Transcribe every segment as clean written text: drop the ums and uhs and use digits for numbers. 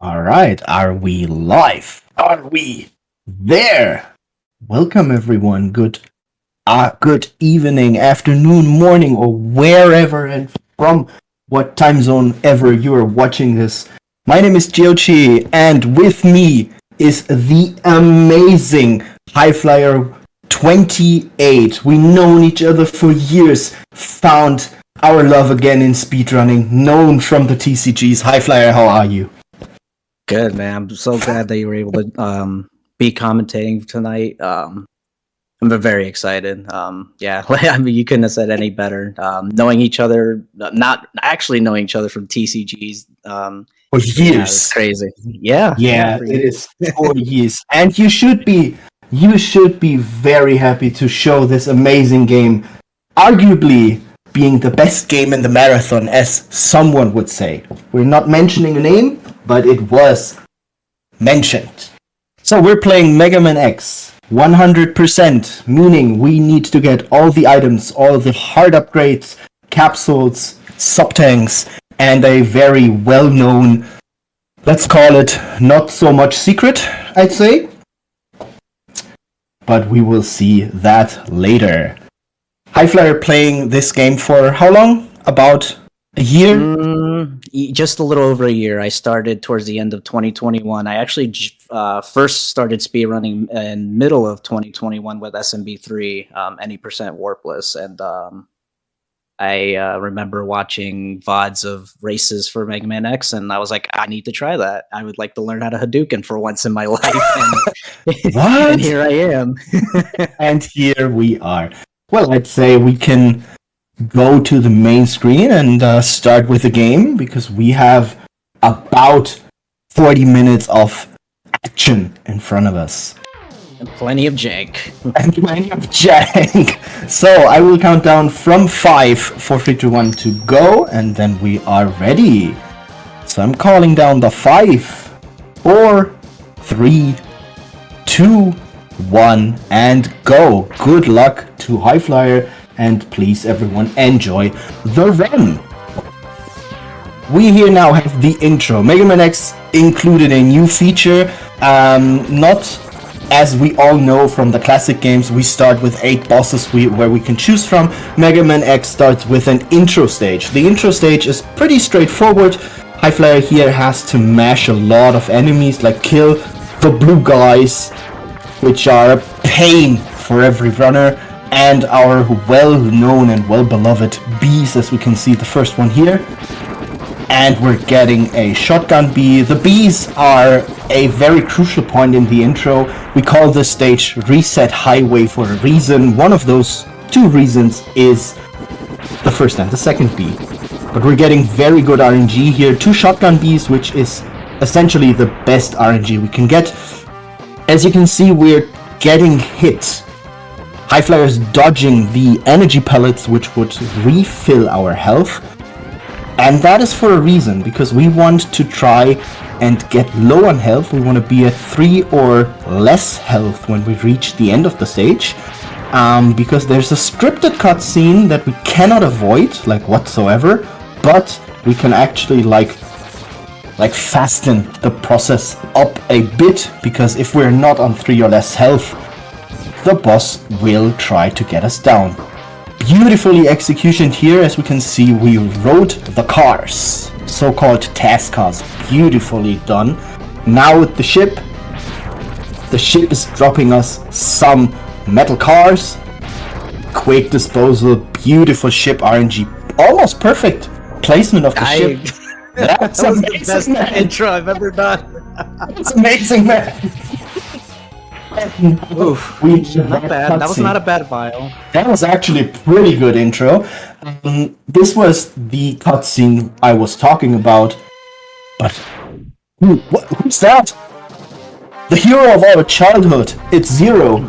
All right, are we live? Are we there? Welcome everyone. Good evening, afternoon, morning, or wherever and from what time zone ever you are watching this. My name is Giochi, and with me is the amazing highflyer28. We've known each other for years, found our love again in speedrunning, known from the TCGs. Highflyer, how are you? Good, man. I'm so glad that you were able to be commentating tonight. I'm very excited. Yeah, I mean, you couldn't have said any better. Knowing each other, not actually knowing each other from TCGs. For Yeah, it's years. crazy. Yeah, Yeah, it is 4 years. And you should be very happy to show this amazing game, arguably being the best game in the marathon, as someone would say. We're not mentioning a name, but it was mentioned. So we're playing Mega Man X 100%, meaning we need to get all the items, all the hard upgrades, capsules, sub-tanks, and a very well-known, let's call it, not so much secret, I'd say. But we will see that later. Highflyer playing this game for how long? About a year? Just a little over a year. I started towards the end of 2021. I actually first started speedrunning in middle of 2021 with SMB3, any percent warpless, and I remember watching VODs of races for Mega Man X, and I was like, I need to try that. I would like to learn how to Hadouken for once in my life. And, What? and here I am. And here we are. Well, I'd say we can go to the main screen and start with the game, because we have about 40 minutes of action in front of us. And plenty of jank. And plenty of jank. So I will count down from 5, 4, 3, 2, 1 to go, and then we are ready. So I'm calling down the 5, 4, 3, 2, 1, and go. Good luck to Highflyer, and please everyone enjoy the run. We here now have the intro. Mega Man X included a new feature, not as we all know from the classic games. We start with 8 bosses where we can choose from. Mega Man X starts with an intro stage. The intro stage is pretty straightforward. Highflyer here has to mash a lot of enemies, like kill the blue guys, which are a pain for every runner, and our well-known and well-beloved bees, as we can see the first one here. And we're getting a shotgun bee. The bees are a very crucial point in the intro. We call this stage Reset Highway for a reason. One of those 2 reasons is the first and the second bee. But we're getting very good RNG here. 2 shotgun bees, which is essentially the best RNG we can get. As you can see, we're getting hit. Highflyer's dodging the energy pellets, which would refill our health. And that is for a reason, because we want to try and get low on health. We want to be at 3 or less health when we reach the end of the stage. Because there's a scripted cutscene that we cannot avoid, like whatsoever, but we can actually like fasten the process up a bit, because if we're not on 3 or less health, the boss will try to get us down. Beautifully executioned here. As we can see, we rode the cars, so-called task cars. Beautifully done. Now with the ship is dropping us some metal cars. Quick disposal, beautiful ship RNG, almost perfect placement of the ship. That's the best intro I've ever done. It's amazing, man. Oof, not bad. That was not a bad file. That was actually a pretty good intro. This was the cutscene I was talking about. But who's that? The hero of our childhood. It's Zero.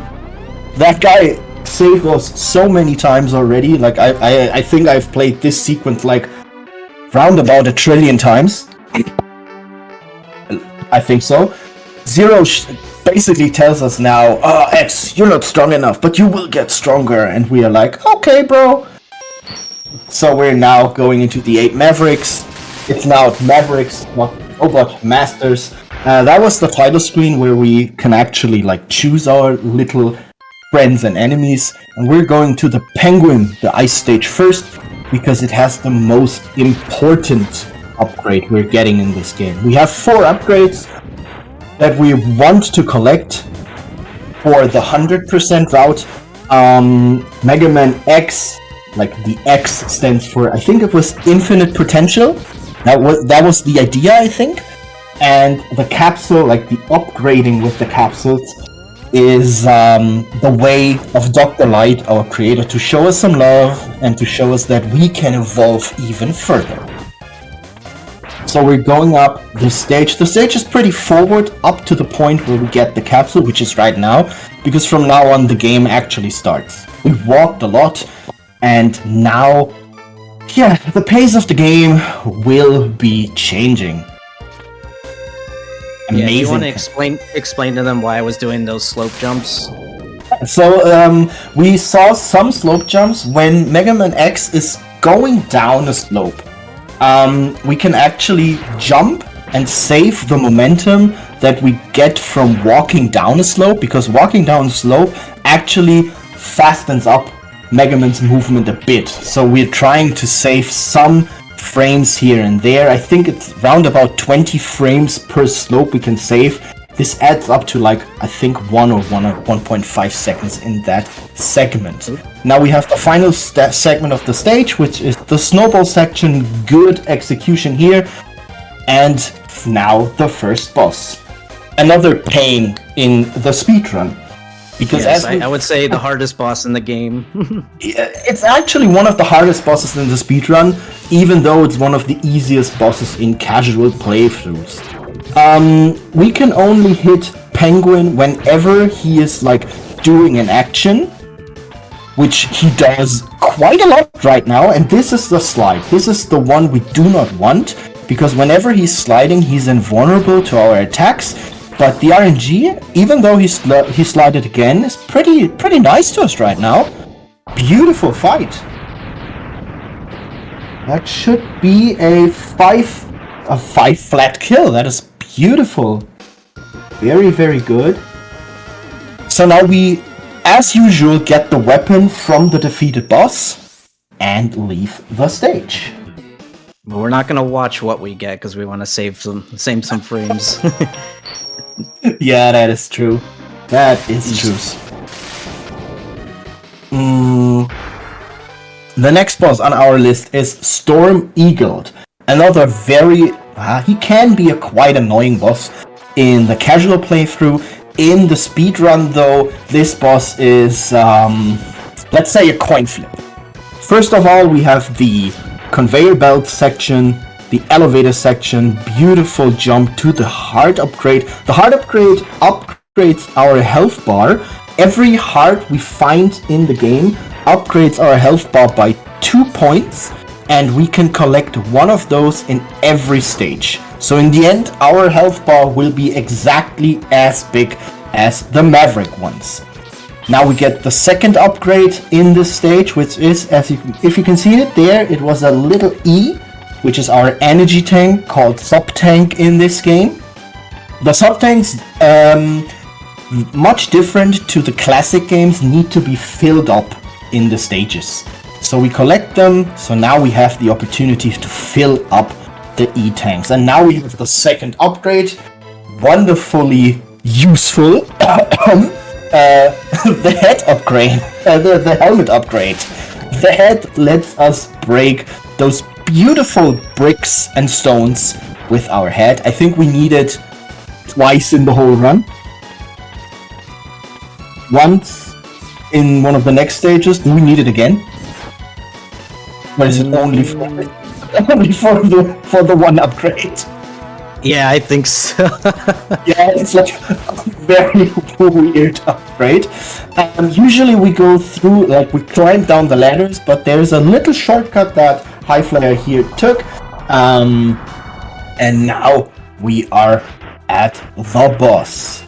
That guy saved us so many times already. Like I think I've played this sequence like round about 1 trillion times. I think so. Zero basically tells us now, X, you're not strong enough, but you will get stronger. And we are like, okay, bro. So we're now going into the 8 Mavericks. It's now Mavericks, not Robot Masters. That was the title screen where we can actually like choose our little friends and enemies. And we're going to the Penguin, the ice stage first, because it has the most important upgrade we're getting in this game. We have 4 upgrades that we want to collect for the 100% route. Mega Man X, like the X stands for, I think it was infinite potential. That was the idea, I think. And the capsule, like the upgrading with the capsules, is the way of Dr. Light, our creator, to show us some love and to show us that we can evolve even further. So we're going up this stage. The stage is pretty forward up to the point where we get the capsule, which is right now, because from now on the game actually starts. We walked a lot, and now, yeah, the pace of the game will be changing. Amazing. Yeah, you want to explain to them why I was doing those slope jumps? So we saw some slope jumps when Mega Man X is going down a slope. We can actually jump and save the momentum that we get from walking down a slope, because walking down a slope actually fastens up Mega Man's movement a bit. So we're trying to save some frames here and there. I think it's around about 20 frames per slope we can save. This adds up to like, I think 1 or 1.5 seconds in that segment. Now we have the final segment of the stage, which is the snowball section. Good execution here. And now the first boss. Another pain in the speedrun. Because yes, I would say the hardest boss in the game. It's actually one of the hardest bosses in the speedrun, even though it's one of the easiest bosses in casual playthroughs. We can only hit Penguin whenever he is like doing an action, which he does quite a lot right now, and this is the slide. This is the one we do not want, because whenever he's sliding, he's invulnerable to our attacks. But the RNG, even though he slided again, is pretty nice to us right now. Beautiful fight. That should be a 5 flat kill. That is beautiful. Very, very good. So now we, as usual, get the weapon from the defeated boss and leave the stage. But we're not gonna watch what we get because we want to save some frames. Yeah, that is true. That is true. The next boss on our list is Storm Eagle. Another very... he can be a quite annoying boss in the casual playthrough. In the speedrun, though, this boss is, let's say, a coin flip. First of all, we have the conveyor belt section, the elevator section, beautiful jump to the heart upgrade. The heart upgrade upgrades our health bar. Every heart we find in the game upgrades our health bar by 2 points, and we can collect one of those in every stage. So in the end, our health bar will be exactly as big as the Maverick ones. Now we get the second upgrade in this stage, which is, if you can see it there, it was a little E, which is our energy tank called Sub-Tank in this game. The Sub-Tanks, much different to the classic games, need to be filled up in the stages. So we collect them, so now we have the opportunity to fill up the E-tanks. And now we have the second upgrade, wonderfully useful, the head upgrade, the helmet upgrade. The head lets us break those beautiful bricks and stones with our head. I think we need it twice in the whole run. Once in one of the next stages. Do we need it again? Or is it only for the one upgrade? Yeah, I think so. Yeah, it's like a very weird upgrade. Usually we go through, like, we climb down the ladders, but there's a little shortcut that Highflyer here took. And now we are at the boss.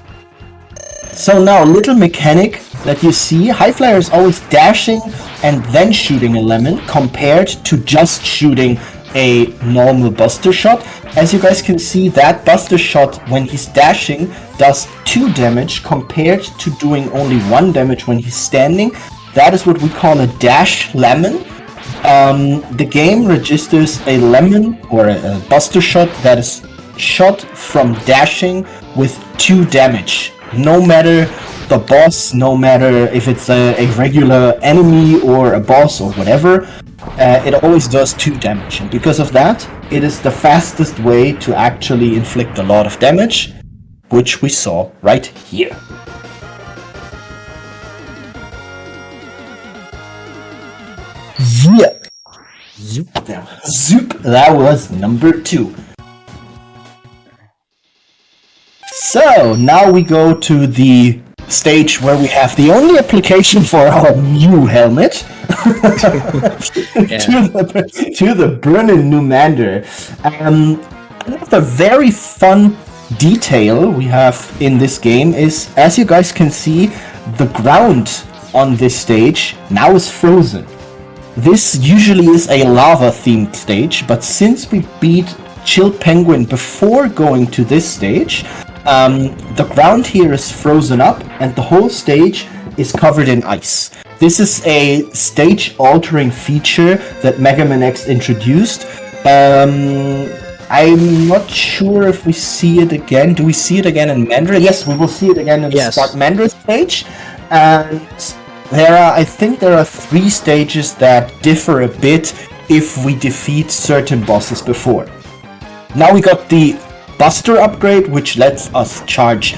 So now, little mechanic that you see, Highflyer is always dashing and then shooting a lemon, compared to just shooting a normal Buster Shot. As you guys can see, that Buster Shot, when he's dashing, does 2 damage compared to doing only 1 damage when he's standing. That is what we call a dash lemon. The game registers a lemon or a Buster Shot that is shot from dashing with 2 damage. No matter the boss, no matter if it's a regular enemy or a boss or whatever, it always does 2 damage. And because of that, it is the fastest way to actually inflict a lot of damage, which we saw right here. Yeah. Zoop. Zoop. That was number 2. So now we go to the stage where we have the only application for our new helmet. to the Brunnen Numander. Another very fun detail we have in this game is, as you guys can see, the ground on this stage now is frozen. This usually is a lava-themed stage, but since we beat Chilled Penguin before going to this stage, the ground here is frozen up and the whole stage is covered in ice. This is a stage-altering feature that Mega Man X introduced. I'm not sure if we see it again. Do we see it again in Mandra? Yes, we will see it again in the Start Mandra stage. And I think there are 3 stages that differ a bit if we defeat certain bosses before. Now we got the Buster upgrade, which lets us charge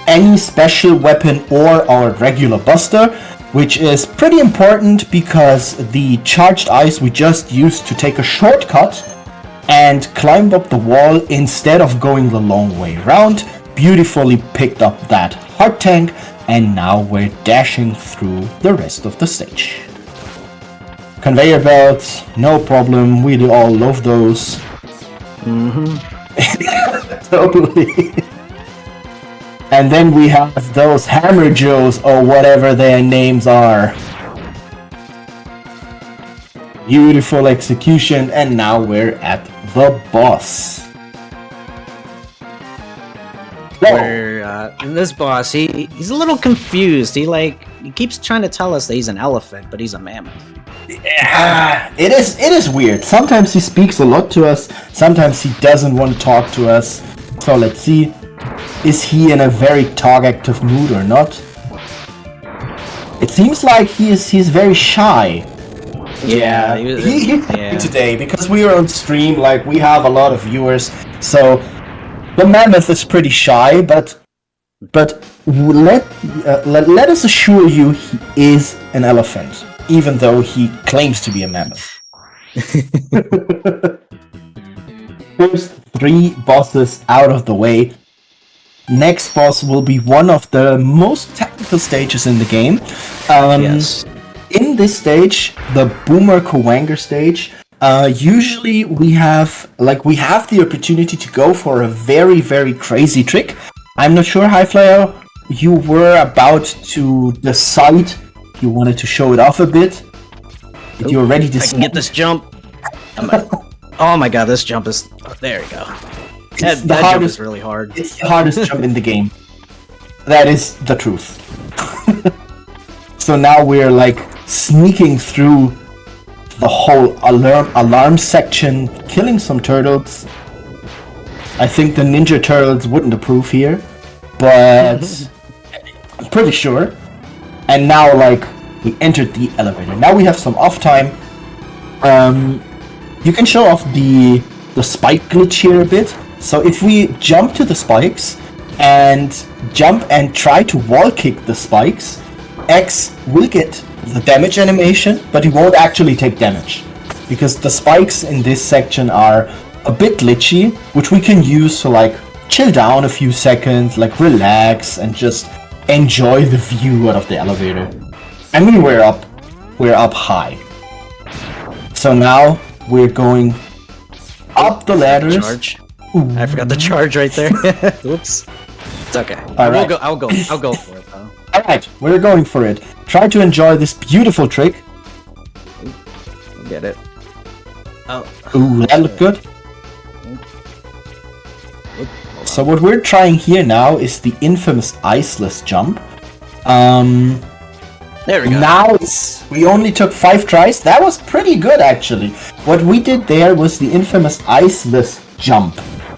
any special weapon or our regular Buster, which is pretty important because the charged ice we just used to take a shortcut and climb up the wall instead of going the long way around beautifully picked up that heart tank, and now we're dashing through the rest of the stage. Conveyor belts, no problem, we all love those. Totally. And then we have those Hammer Joes, or whatever their names are. Beautiful execution, and now we're at the boss. Where this boss, he's a little confused. He keeps trying to tell us that he's an elephant, but he's a mammoth. Yeah, it is weird. Sometimes he speaks a lot to us, sometimes he doesn't want to talk to us. So let's see, is he in a very talk-active mood or not? It seems like he's very shy. Yeah, he's today because we are on stream. Like, we have a lot of viewers, so the mammoth is pretty shy. But let us assure you, he is an elephant, even though he claims to be a mammoth. First 3 bosses out of the way. Next boss will be one of the most technical stages in the game. Yes. In this stage, the Boomer Kawanger stage, usually we have the opportunity to go for a very, very crazy trick. I'm not sure, Highflyer, you were about to decide you wanted to show it off a bit. If you're ready to I can get this jump. Oh my god, this jump is... there you go. That jump is really hard. It's the hardest jump in the game. That is the truth. So now we're sneaking through the whole alarm section, killing some turtles. I think the Ninja Turtles wouldn't approve here, but I'm pretty sure. And now we entered the elevator. Now we have some off time. You can show off the spike glitch here a bit. So if we jump to the spikes and jump and try to wall kick the spikes, X will get the damage animation, but he won't actually take damage. Because the spikes in this section are a bit glitchy, which we can use to chill down a few seconds, relax and just enjoy the view out of the elevator. I mean, we're up high. So now we're going up the ladders. Charge. I forgot the charge right there. Oops. It's okay. I'll go for it though. Alright, we're going for it. Try to enjoy this beautiful trick. Get it. Oh. Ooh, that looked good. Oop, So what we're trying here now is the infamous iceless jump. There we go. Now we only took 5 tries. That was pretty good, actually. What we did there was the infamous iceless jump.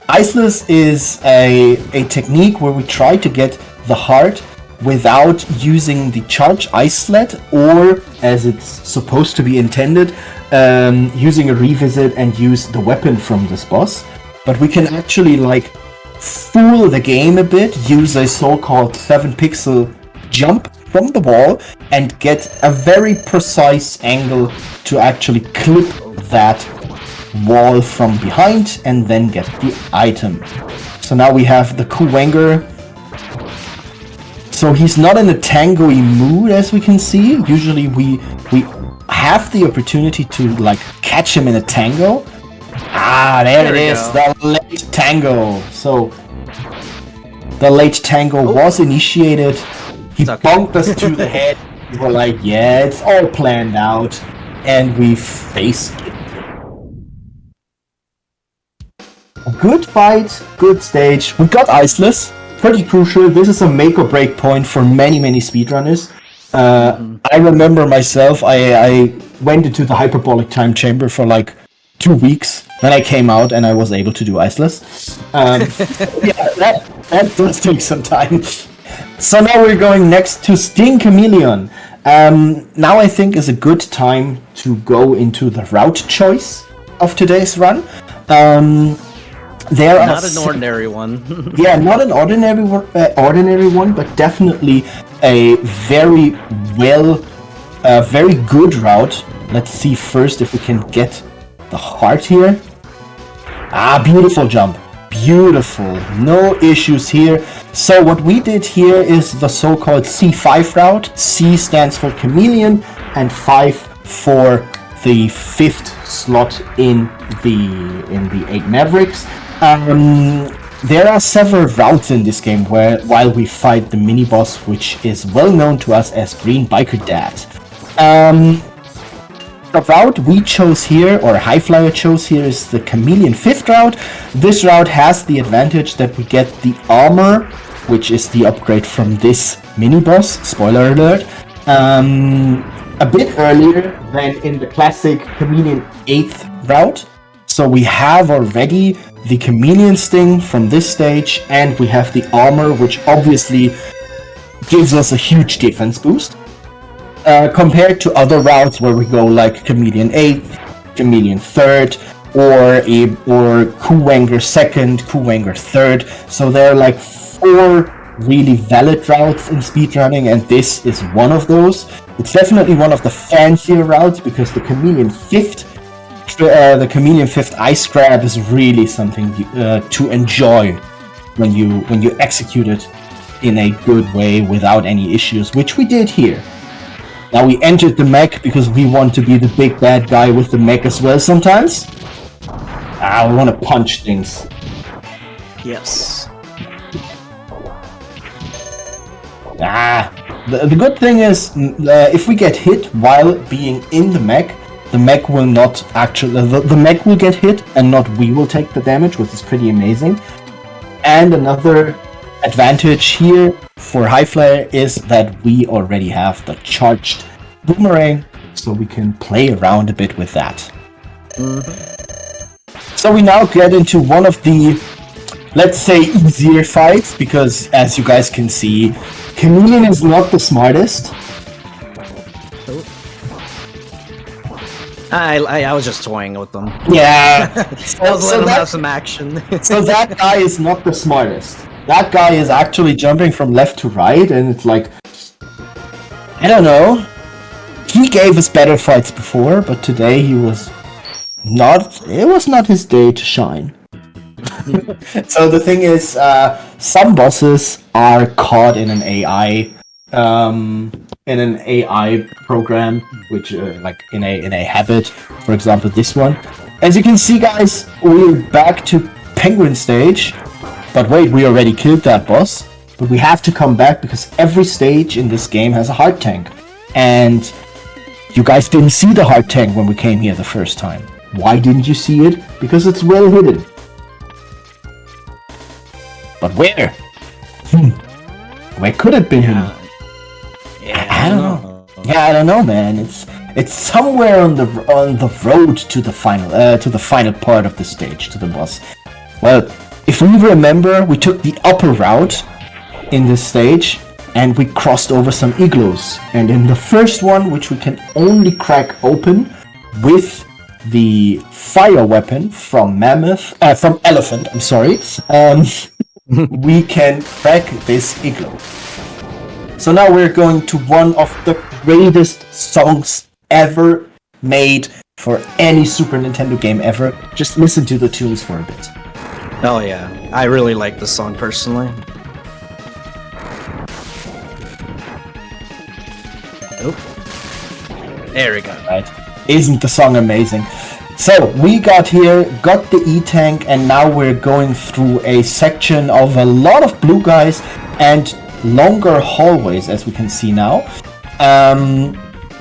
Iceless is a technique where we try to get the heart without using the charge ice sled, or as it's supposed to be intended, using a revisit and use the weapon from this boss. But we can actually like fool the game a bit, use a so-called 7-pixel jump from the wall and get a very precise angle to actually clip that wall from behind and then get the item. So now we have the Kuwanger. So he's not in a tango-y mood, as we can see. Usually we have the opportunity to like catch him in a tango. Ah, there it is, the late tango. So the late tango was initiated. He bumped us to the head. We were like, yeah, it's all planned out. And we faced it. A good fight, good stage. We got iceless. Pretty crucial. This is a make or break point for many speedrunners. I remember myself, I went into the hyperbolic time chamber for like 2 weeks. Then I came out and I was able to do iceless. Yeah, that does take some time. So now we're going next to Sting Chameleon. Now I think is a good time to go into the route choice of today's run. There not an ordinary one. Yeah, not an ordinary one, but definitely a very very good route. Let's see first if we can get the heart here. Ah, beautiful jump. Beautiful. No issues here. So what we did here is the so-called C5 route. C stands for Chameleon and 5 for the 5th slot in the 8 Mavericks. There are several routes in this game while we fight the mini-boss, which is well known to us as Green Biker Dad. The route we chose here, or highflyer chose here, is the Chameleon 5th route. This route has the advantage that we get the armor, which is the upgrade from this mini-boss, spoiler alert, a bit earlier than in the classic Chameleon 8th route. So we have already the Chameleon Sting from this stage, and we have the armor, which obviously gives us a huge defense boost. Compared to other routes where we go like Chameleon 8th, Chameleon 3rd, or Kuwanger 2nd, Kuwanger 3rd. So there are like 4 really valid routes in speedrunning, and this is one of those. It's definitely one of the fancier routes because the Chameleon 5th ice grab is really something to enjoy when you execute it in a good way without any issues, which we did here. Now we entered the mech because we want to be the big bad guy with the mech as well sometimes. We want to punch things. Yes. The good thing is, if we get hit while being in the mech will not actually... The mech will get hit and not we will take the damage, which is pretty amazing. And another advantage here for Highflyer is that we already have the charged boomerang, so we can play around a bit with that. So we now get into one of the, let's say, easier fights, because as you guys can see, Chameleon is not the smartest. I was just toying with them. Yeah. I was letting them have some action. So that guy is not the smartest. That guy is actually jumping from left to right, and it's like, I don't know. He gave us better fights before, but today he was not. It was not his day to shine. So the thing is, some bosses are caught in an AI, program, which like in a habit. For example, this one. As you can see, guys, we're back to Penguin stage. But wait, we already killed that boss. But we have to come back because every stage in this game has a heart tank. And you guys didn't see the heart tank when we came here the first time. Why didn't you see it? Because it's well hidden. But where? Where could it be hidden? Yeah, I don't know. Yeah, I don't know, man. It's somewhere on the road to the final part of the stage, to the boss. Well, if we remember, we took the upper route in this stage, and we crossed over some igloos. And in the first one, which we can only crack open with the fire weapon from Elephant, I'm sorry, we can crack this igloo. So now we're going to one of the greatest songs ever made for any Super Nintendo game ever. Just listen to the tunes for a bit. Oh yeah, I really like this song personally. Oop. There we go. Right. Isn't the song amazing? So we got the E-Tank, and now we're going through a section of a lot of blue guys and longer hallways, as we can see now.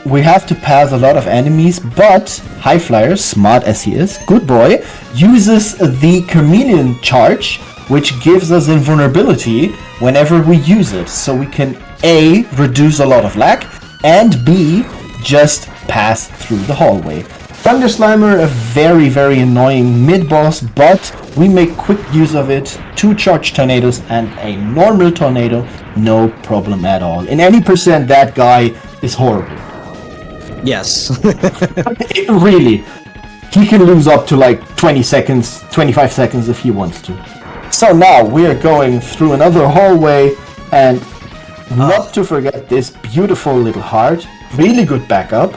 We have to pass a lot of enemies, but Highflyer, smart as he is, good boy, uses the chameleon charge, which gives us invulnerability whenever we use it. So we can A, reduce a lot of lag, and B, just pass through the hallway. Thunder Slimer, a very, very annoying mid-boss, but we make quick use of it. 2 charge tornadoes and a normal tornado, no problem at all. In any percent, that guy is horrible. Yes. Really. He can lose up to like 20 seconds, 25 seconds if he wants to. So now we're going through another hallway, and not to forget this beautiful little heart. Really good backup.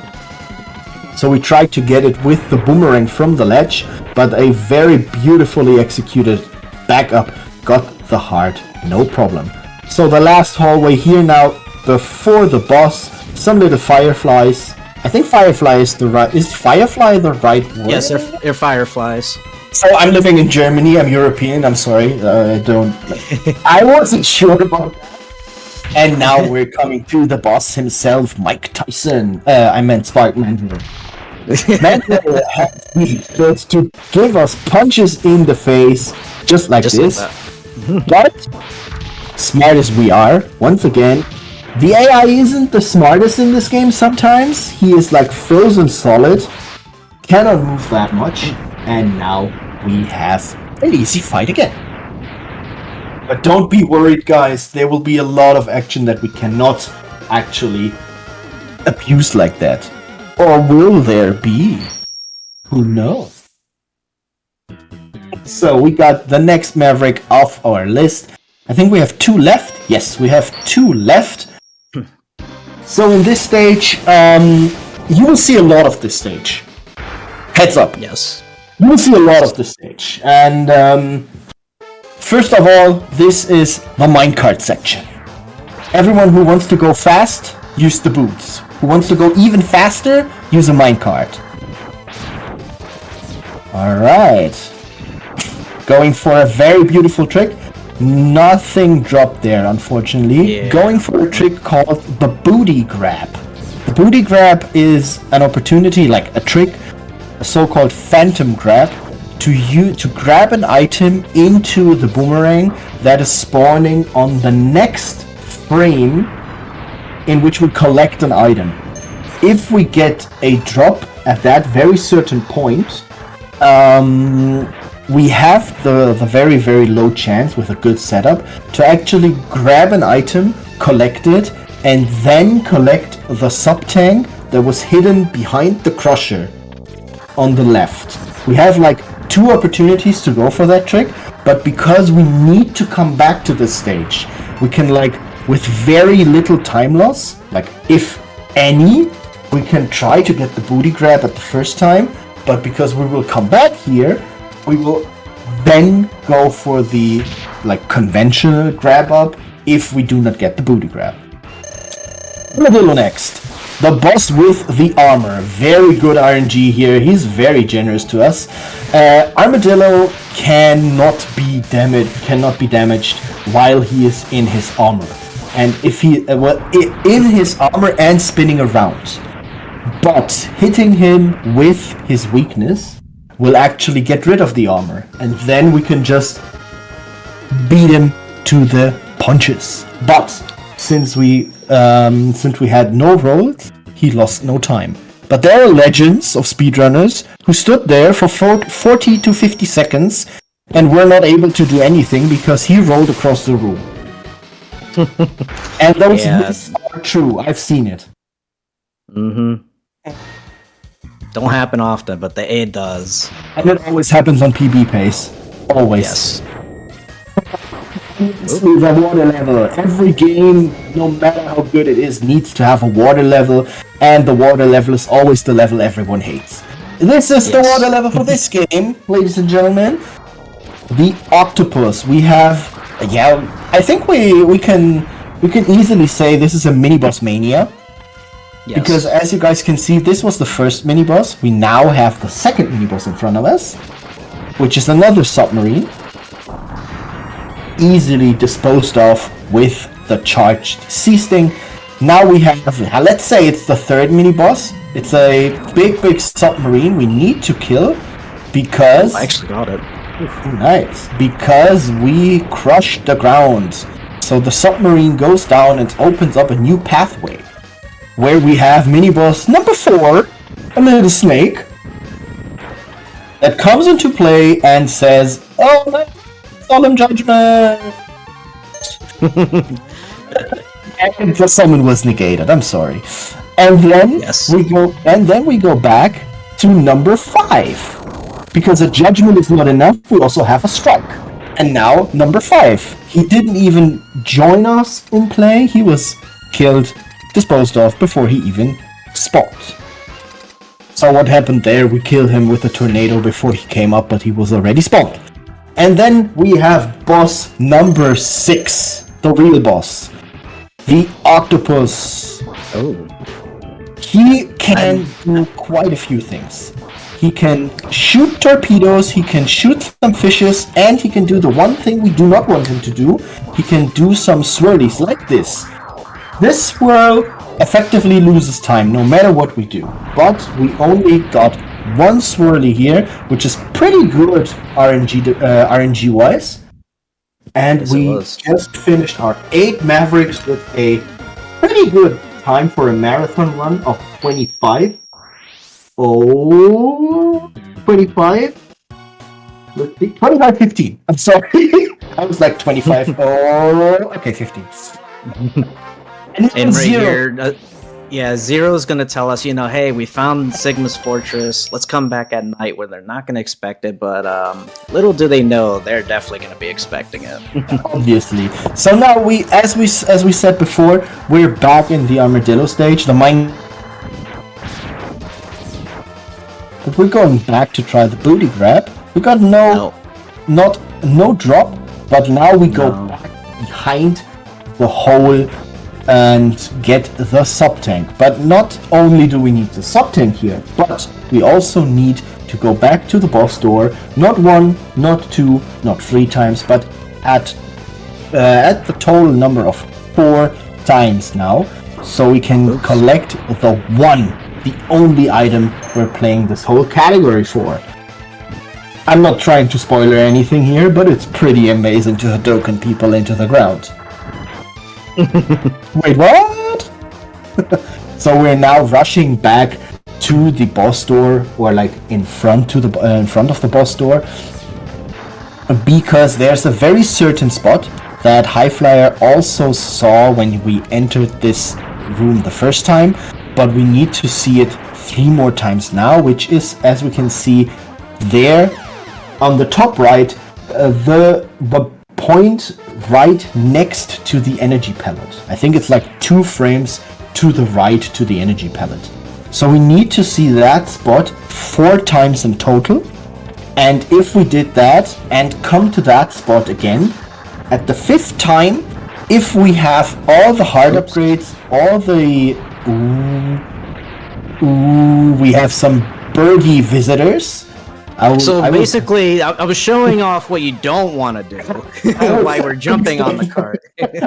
So we tried to get it with the boomerang from the ledge, but a very beautifully executed backup got the heart, no problem. So the last hallway here now, before the boss, some little fireflies. I think firefly is firefly the right word? Yes, they're fireflies. So I'm living in Germany, I'm European, I'm sorry, I wasn't sure about that. And now we're coming to the boss himself, Mike Tyson. I meant Spark Mandrill. Mandrill has to give us punches in the face, just like this. But, smart as we are, once again, the AI isn't the smartest in this game sometimes. He is like frozen solid, cannot move that much, and now we have an easy fight again. But don't be worried, guys, there will be a lot of action that we cannot actually abuse like that. Or will there be? Who knows? So we got the next Maverick off our list. I think we have 2 left. Yes, we have 2 left. So in this stage, you will see a lot of this stage. Heads up. Yes. You will see a lot of this stage. And first of all, this is the minecart section. Everyone who wants to go fast, use the boots. Who wants to go even faster, use a minecart. Alright. Going for a very beautiful trick. Nothing dropped there, unfortunately. Yeah. Going for a trick called the booty grab. The booty grab is an opportunity, like a trick, a so-called phantom grab, to grab an item into the boomerang that is spawning on the next frame in which we collect an item. If we get a drop at that very certain point, we have the very, very low chance with a good setup to actually grab an item, collect it, and then collect the sub-tank that was hidden behind the crusher on the left. We have like 2 opportunities to go for that trick, but because we need to come back to this stage, we can like, with very little time loss, like if any, we can try to get the booty grab at the first time, but because we will come back here, we will then go for the like conventional grab up if we do not get the booty grab. Armadillo next. The boss with the armor. Very good RNG here. He's very generous to us. Armadillo cannot be damaged while he is in his armor. And if he in his armor and spinning around. But hitting him with his weakness will actually get rid of the armor, and then we can just beat him to the punches. But since we had no rolls, he lost no time. But there are legends of speedrunners who stood there for 40 to 50 seconds and were not able to do anything because he rolled across the room. And those myths are true. I've seen it. Mm-hmm. Don't happen often, but it does. And it always happens on PB pace. Always. Yes. With a water level. Every game, no matter how good it is, needs to have a water level, and the water level is always the level everyone hates. This is the water level for this game, ladies and gentlemen. The octopus. We have, I think we can easily say this is a mini boss mania. Yes. Because as you guys can see, this was the first mini boss. We now have the second mini boss in front of us, which is another submarine. Easily disposed of with the charged sea sting. Now we have, let's say it's the third mini boss. It's a big submarine we need to kill because I actually got it. Nice, because we crushed the ground. So the submarine goes down and opens up a new pathway where we have mini boss number 4, a little snake that comes into play and says, "Oh, solemn judgment." And the summon was negated. I'm sorry. And then we go back to number 5. Because a judgment is not enough, we also have a strike. And now number 5. He didn't even join us in play. He was killed, disposed of before he even spawned. So what happened there? We killed him with a tornado before he came up, but he was already spawned. And then we have boss number 6, the real boss, the octopus. Oh. He can do quite a few things. He can shoot torpedoes, he can shoot some fishes, and he can do the one thing we do not want him to do. He can do some swirlies like this. This swirl effectively loses time no matter what we do. But we only got one swirly here, which is pretty good RNG wise. And yes, we just finished our 8 Mavericks with a pretty good time for a marathon run of 25. 25? Let's see. 25-15. I'm sorry. I was like 25. Okay, 15. And right here, Zero's gonna tell us, hey, we found Sigma's fortress. Let's come back at night where they're not gonna expect it. But little do they know, they're definitely gonna be expecting it. Obviously. So now as we said before, we're back in the armadillo stage. The mine. But we're going back to try the booty grab. We got no drop, but now we go back behind the hole and get the sub-tank. But not only do we need the sub-tank here, but we also need to go back to the boss door, not 1, not 2, not 3 times, but at the total number of 4 times now, so we can collect the the only item we're playing this whole category for. I'm not trying to spoiler anything here, but it's pretty amazing to Hadoken people into the ground. Wait, what? So we're now rushing back to the boss door, or like in front of the boss door, because there's a very certain spot that Highflyer also saw when we entered this room the first time, but we need to see it 3 more times now, which is, as we can see there on the top right, the point right next to the energy pellet. I think it's like 2 frames to the right to the energy pellet. So we need to see that spot 4 times in total, and if we did that and come to that spot again at the 5th time, if we have all the hard upgrades, all the we have some birdie visitors. I was showing off what you don't want to do. Why we're jumping on the cart.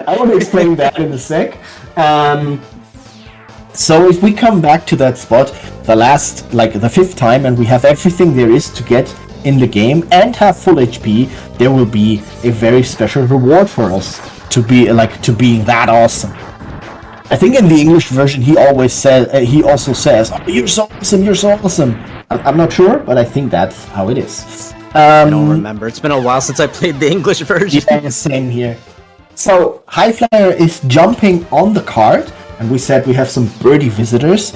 I want to explain that in a sec. So if we come back to that spot, the fifth time, and we have everything there is to get in the game and have full HP, there will be a very special reward for us to being that awesome. I think in the English version he also says, "Oh, you're so awesome, you're so awesome." I'm not sure, but I think that's how it is. I don't remember. It's been a while since I played the English version. Yeah, same here. So Highflyer is jumping on the card, and we said we have some birdie visitors.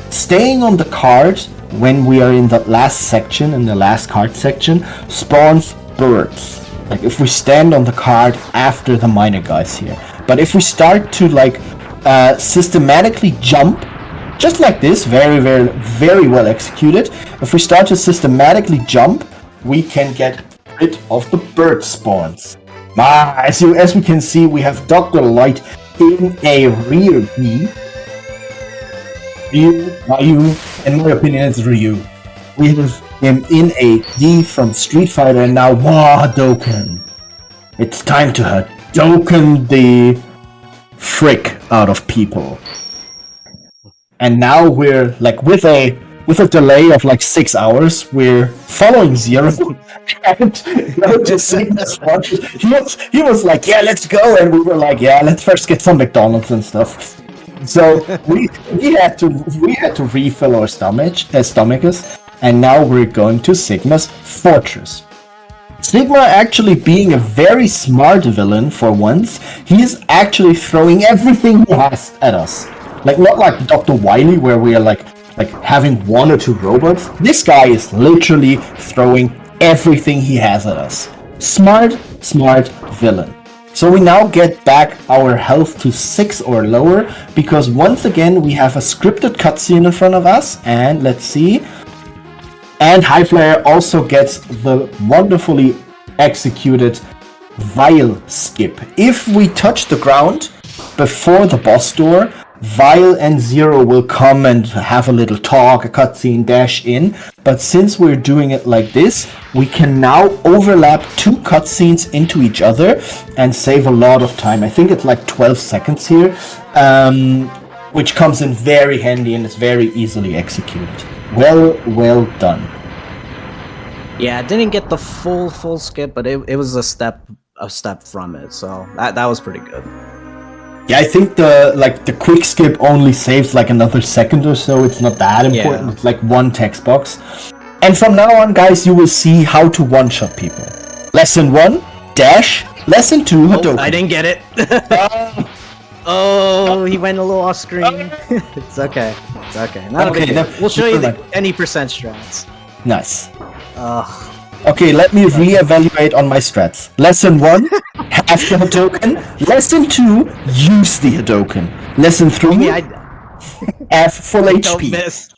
Staying on the card when we are in the last section, in the last card section, spawns birds. Like if we stand on the card after the miner guys here. But if we start to systematically jump, just like this, very, very, very well executed. If we start to systematically jump, we can get rid of the bird spawns. As we can see, we have Dr. Light in a rear V. Ryu, in my opinion, it's Ryu. We have him in a D from Street Fighter, and now Hadoken. It's time to Hadoken the frick out of people. And now we're with a delay of 6 hours, we're following Zero, and noticing he was like, "Yeah, let's go," and we were like, "Yeah, let's first get some McDonald's and stuff." So we had to refill our stomachs, and now we're going to Sigma's fortress. Sigma actually being a very smart villain for once, he is actually throwing everything he has at us. Not like Dr. Wily, where we are having one or two robots. This guy is literally throwing everything he has at us. Smart villain. So we now get back our health to 6 or lower, because once again we have a scripted cutscene in front of us, and let's see. And Highflyer also gets the wonderfully executed Vile skip. If we touch the ground before the boss door, Vile and Zero will come and have a little talk, a cutscene, dash in. But since we're doing it like this, we can now overlap 2 cutscenes into each other and save a lot of time. I think it's 12 seconds here, which comes in very handy and is very easily executed. Well done. Yeah, I didn't get the full skip, but it was a step from it, so that was pretty good. Yeah, I think the quick skip only saves another second or so. It's not that important. Yeah. It's 1 text box. And from now on, guys, you will see how to one-shot people. Lesson 1, dash. Lesson 2, Hadoken. I didn't get it. Oh, he went a little off screen. It's okay. Not okay. We'll show you any percent strats. Nice. Okay, let me re-evaluate on my strats. Lesson 1, have the Hadoken. Lesson 2, use the Hadoken. Lesson 3, have full HP. Miss.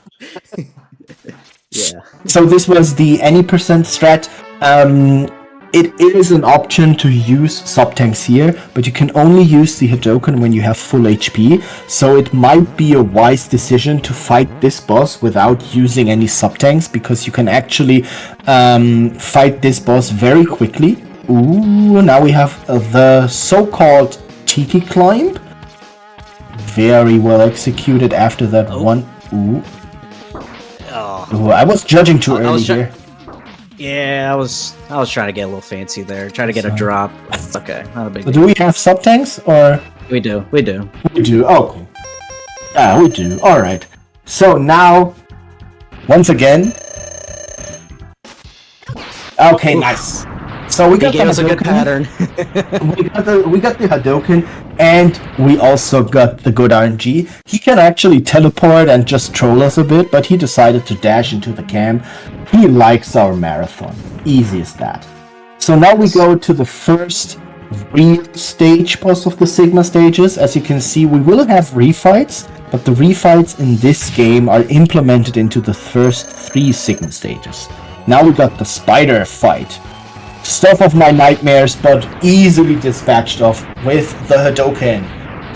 Yeah. So this was the any percent strat. It is an option to use sub-tanks here, but you can only use the Hadoken when you have full HP, so it might be a wise decision to fight this boss without using any sub-tanks, because you can actually fight this boss very quickly. Ooh, now we have the so-called Tiki Climb. Very well executed after that one. Ooh. Ooh, I was judging too early here. Yeah, I was trying to get a little fancy there, trying to get a drop. It's okay, not a big deal. Do we have sub-tanks, or? We do. We do, oh cool. Yeah, we do, alright. So now, once again... Okay, nice. So we got the Hadoken. A good pattern. we got the Hadoken, and we also got the good RNG. He can actually teleport and just troll us a bit, but he decided to dash into the camp. He likes our marathon. Easy as that. So now we go to the first real stage boss of the Sigma stages. As you can see, we will have refights, but the refights in this game are implemented into the first 3 Sigma stages. Now we got the spider fight. Stuff of my nightmares, but easily dispatched off with the Hadoken.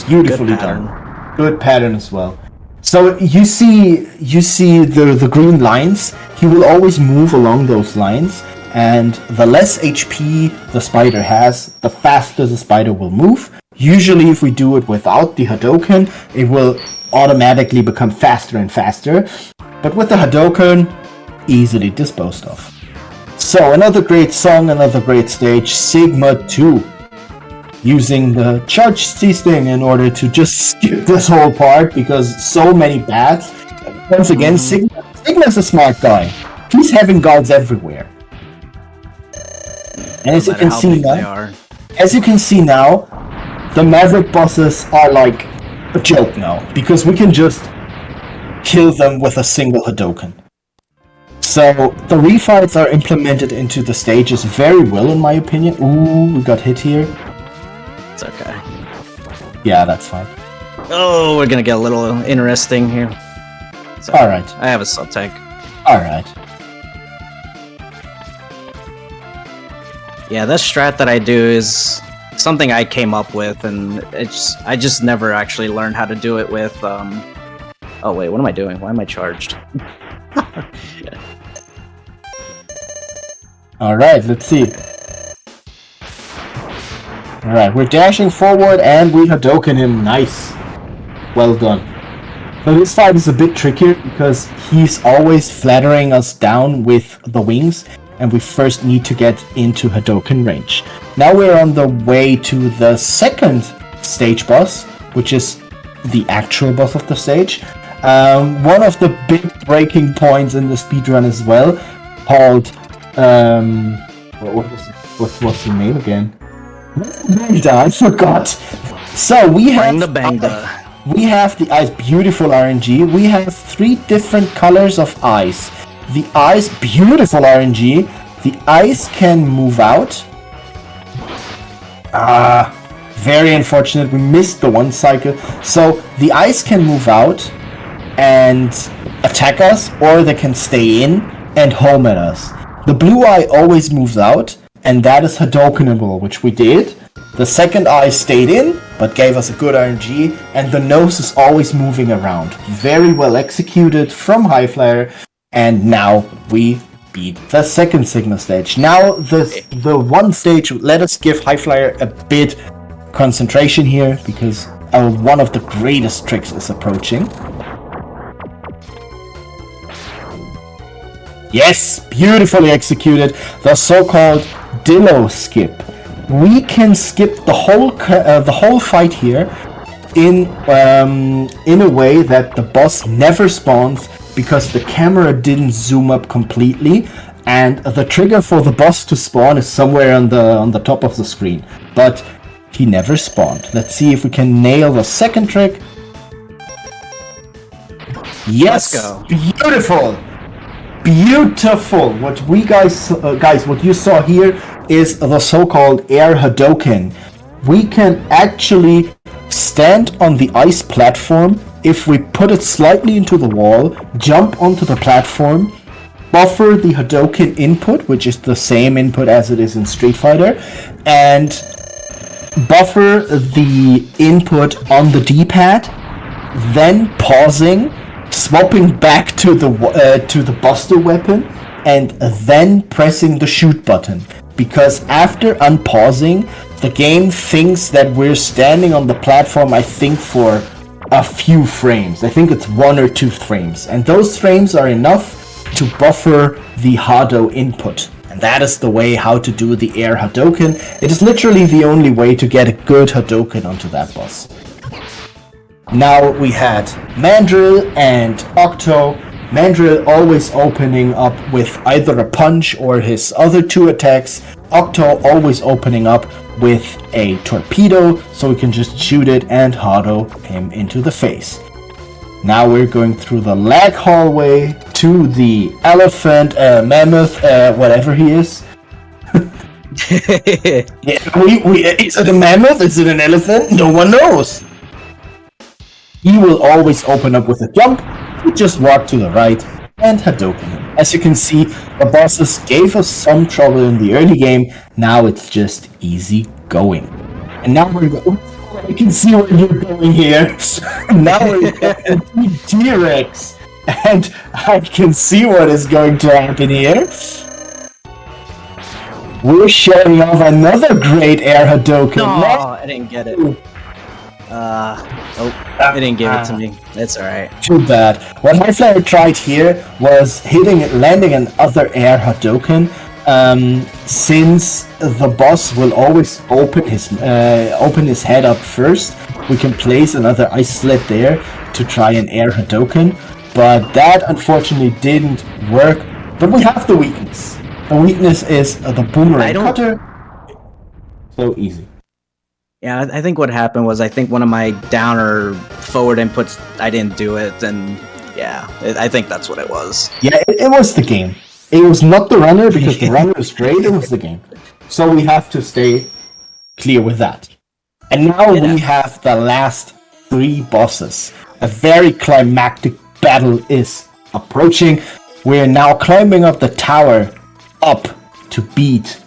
Beautifully done. Good pattern as well. So you see the green lines. He will always move along those lines, and the less HP the spider has, the faster the spider will move. Usually if we do it without the Hadouken, it will automatically become faster and faster. But with the Hadouken, easily disposed of. So another great song, another great stage, Sigma 2. Using the charge C-Sting in order to just skip this whole part because so many paths. Once again, Sigma's a smart guy. He's having guards everywhere. And as you can see now, the Maverick bosses are like a joke now, because we can just kill them with a single Hadouken. So the refights are implemented into the stages very well, in my opinion. Ooh, we got hit here. It's okay. Yeah, that's fine. Oh, we're gonna get a little interesting here. So, Alright. I have a sub-tank. Alright. Yeah, this strat that I do is something I came up with, and I just never actually learned how to do it with, Oh wait, what am I doing? Why am I charged? Alright, let's see. Alright, we're dashing forward and we Hadouken him. Nice. Well done. So this fight is a bit trickier because he's always flattering us down with the wings, and we first need to get into Hadouken range. Now we're on the way to the second stage boss, which is the actual boss of the stage. One of the big breaking points in the speedrun as well, called what was the name again? Bangda, I forgot. So we have we have the eyes, beautiful RNG. We have 3 different colors of eyes. The eyes, beautiful RNG. The eyes can move out. Very unfortunate. We missed the one cycle. So the eyes can move out and attack us, or they can stay in and home at us. The blue eye always moves out, and that is Hadoukenable, which we did. The second eye stayed in, but gave us a good RNG, and the nose is always moving around. Very well executed from Highflyer, and now we beat the second Sigma stage. Now the one stage, let us give Highflyer a bit concentration here, because one of the greatest tricks is approaching. Yes, beautifully executed. The so-called Dillo skip. We can skip the whole fight here in a way that the boss never spawns, because the camera didn't zoom up completely, and the trigger for the boss to spawn is somewhere on the top of the screen. But he never spawned. Let's see if we can nail the second trick. Yes, let's go. Beautiful. Beautiful! What we guys, what you saw here is the so-called air Hadouken. We can actually stand on the ice platform if we put it slightly into the wall, jump onto the platform, buffer the Hadouken input, which is the same input as it is in Street Fighter, and buffer the input on the D-pad, then pausing, swapping back to the Buster weapon, and then pressing the shoot button. Because after unpausing, the game thinks that we're standing on the platform, I think, for a few frames. I think it's 1 or 2 frames. And those frames are enough to buffer the Hado input. And that is the way how to do the air Hadouken. It is literally the only way to get a good Hadouken onto that boss. Now we had Mandrill and Octo. Mandrill always opening up with either a punch or his other 2 attacks. Octo always opening up with a torpedo, so we can just shoot it and Hado him into the face. Now we're going through the lag hallway to the elephant, mammoth, whatever he is. Yeah, is it a mammoth? Is it an elephant? No one knows. He will always open up with a jump. We just walk to the right and Hadouken him. As you can see, the bosses gave us some trouble in the early game. Now it's just easy going. And now we're going. You can see where you're going here. Now we're going to T-Rex. And I can see what is going to happen here. we're showing off another great air Hadoken. No, I didn't get it. I didn't give it to me. It's alright. Too bad. What highflyer tried here was landing another air Hadoken. Since the boss will always open his head up first, we can place another ice slit there to try an air Hadoken. But that unfortunately didn't work. But we have the weakness. The weakness is the boomerang cutter. So easy. Yeah, I think what happened was I think one of my down or forward inputs, I didn't do it, and yeah, I think that's what it was. Yeah, it was the game. It was not the runner, because the runner is great, it was the game. So we have to stay clear with that. And now we have the last 3 bosses. A very climactic battle is approaching. We're now climbing up the tower up to beat.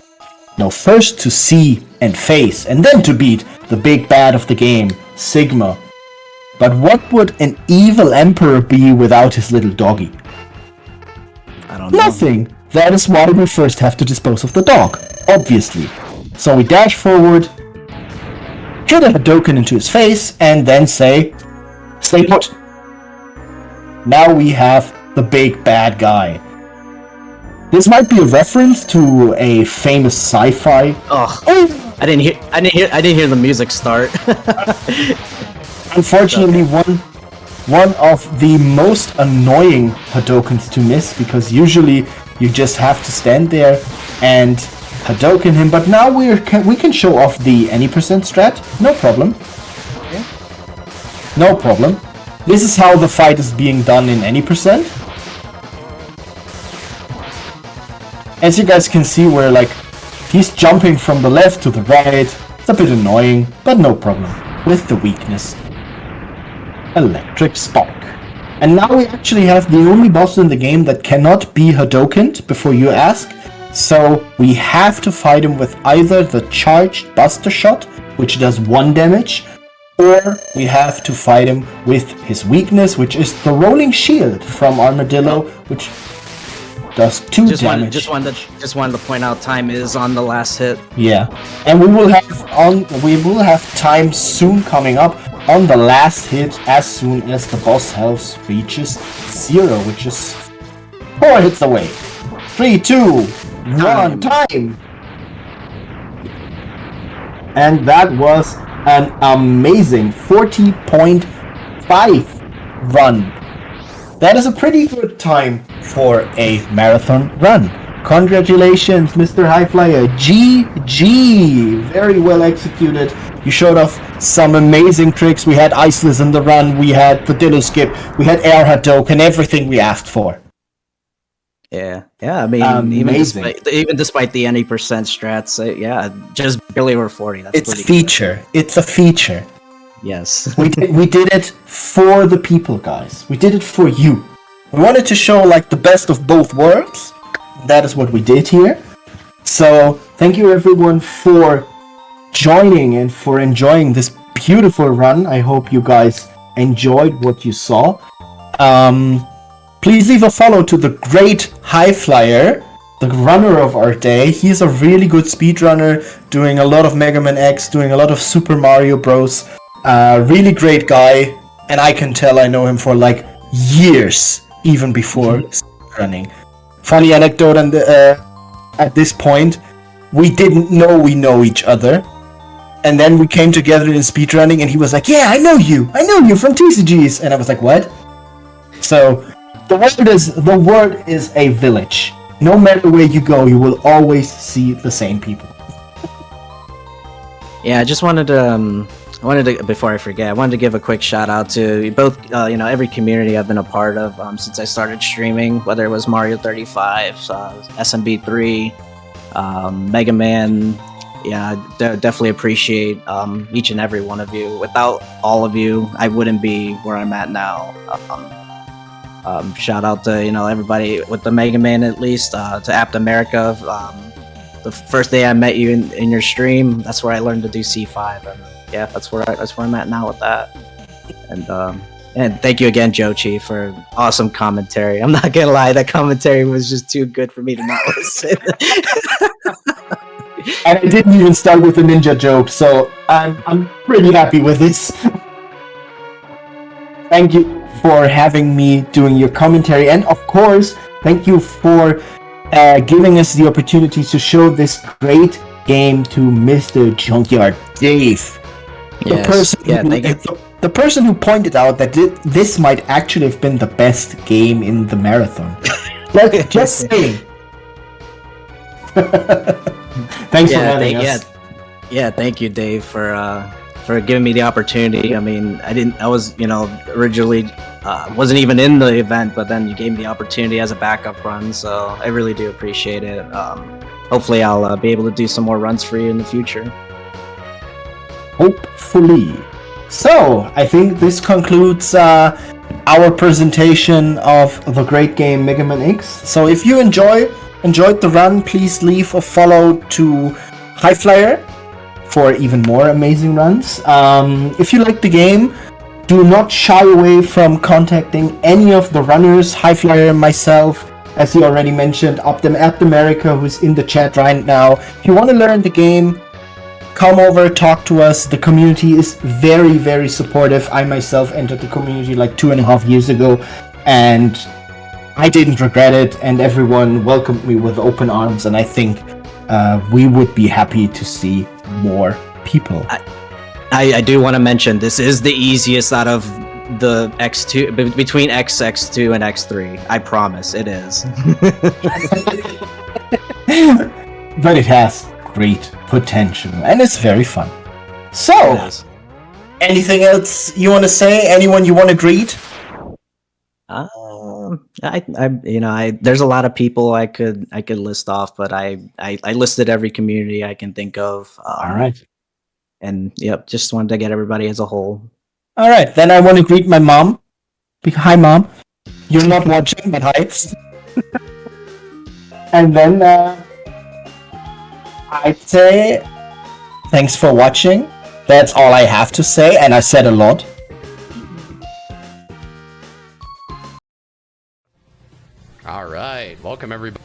No, first to see and face, and then to beat the big bad of the game, Sigma. But what would an evil emperor be without his little doggy? I don't know. Nothing! That is why we first have to dispose of the dog, obviously. So we dash forward, hit a Hadoken into his face, and then say, stay put. Now we have the big bad guy. This might be a reference to a famous sci-fi. Oh, I didn't hear the music start. Unfortunately, one of the most annoying Hadokens to miss, because usually you just have to stand there and Hadoken him. But now we can show off the any percent strat. No problem. Okay. No problem. This is how the fight is being done in any percent. As you guys can see, we're like, he's jumping from the left to the right. It's a bit annoying, but no problem. With the weakness. Electric Spark. And now we actually have the only boss in the game that cannot be Hadokened, before you ask. So we have to fight him with either the charged Buster Shot, which does 1 damage, or we have to fight him with his weakness, which is the Rolling Shield from Armadillo, which does 2 damage. Just wanted to point out time is on the last hit. Yeah, and we will have time soon coming up on the last hit as soon as the boss health reaches 0, which is 4 hits away. 3, 2, 1, time! And that was an amazing 40.5 run. That is a pretty good time for a marathon run. Congratulations, Mr. Highflyer. GG! Very well executed. You showed off some amazing tricks. We had Iceless in the run, we had the Dillo Skip, we had Air Hadoken, everything we asked for. Yeah. I mean, even despite the any percent strats, yeah, just barely over 40. That's it's a feature. Good. It's a feature. Yes. we did it for the people, guys. We did it for you. We wanted to show like the best of both worlds. That is what we did here. So thank you everyone for joining and for enjoying this beautiful run. I hope you guys enjoyed what you saw. Please leave a follow to the great Highflyer, the runner of our day. He's a really good speedrunner, doing a lot of Mega Man X, doing a lot of Super Mario Bros. Really great guy, and I can tell I know him for like years, even before running. Funny anecdote, and at this point, we didn't know we know each other, and then we came together in speedrunning, and he was like, "Yeah, I know you from TCGs," and I was like, "What?" So the world is a village. No matter where you go, you will always see the same people. Yeah, I just wanted to. Before I forget, I wanted to give a quick shout out to both, every community I've been a part of since I started streaming, whether it was Mario 35, SMB3, Mega Man. Yeah, I definitely appreciate each and every one of you. Without all of you, I wouldn't be where I'm at now. Shout out to everybody with the Mega Man, at least to Apt America. The first day I met you in your stream, that's where I learned to do C5. And yeah, that's where I'm at now with that. And thank you again, Jochi, for awesome commentary. I'm not gonna lie, that commentary was just too good for me to not listen. And I didn't even start with a ninja joke, so I'm pretty happy with this. Thank you for having me doing your commentary, and of course, thank you for giving us the opportunity to show this great game to Mr. Junkyard Dave. The person who pointed out that this might actually have been the best game in the marathon. Like, just saying. Thanks for having us. Yeah, thank you, Dave, for giving me the opportunity. I mean, I was, originally wasn't even in the event, but then you gave me the opportunity as a backup run, so I really do appreciate it. Hopefully I'll be able to do some more runs for you in the future. Hopefully. So, I think this concludes our presentation of the great game Mega Man X. So if you enjoyed the run, please leave a follow to Highflyer for even more amazing runs. If you like the game, do not shy away from contacting any of the runners, Highflyer, myself, as he already mentioned, America, who's in the chat right now. If you want to learn the game, come over, talk to us. The community is very, very supportive. I myself entered the community like 2.5 years ago, and I didn't regret it, and everyone welcomed me with open arms, and I think we would be happy to see more people. I do want to mention, this is the easiest out of the X2, between X2 and X3. I promise, it is. But it has great potential, and it's very fun. So, anything else you want to say? Anyone you want to greet? There's a lot of people I could list off, but I listed every community I can think of. All right. And yep, just wanted to get everybody as a whole. All right, then I want to greet my mom. Hi, Mom. You're not watching, but hi. And then I'd say thanks for watching. That's all I have to say, and I said a lot. All right, welcome everybody.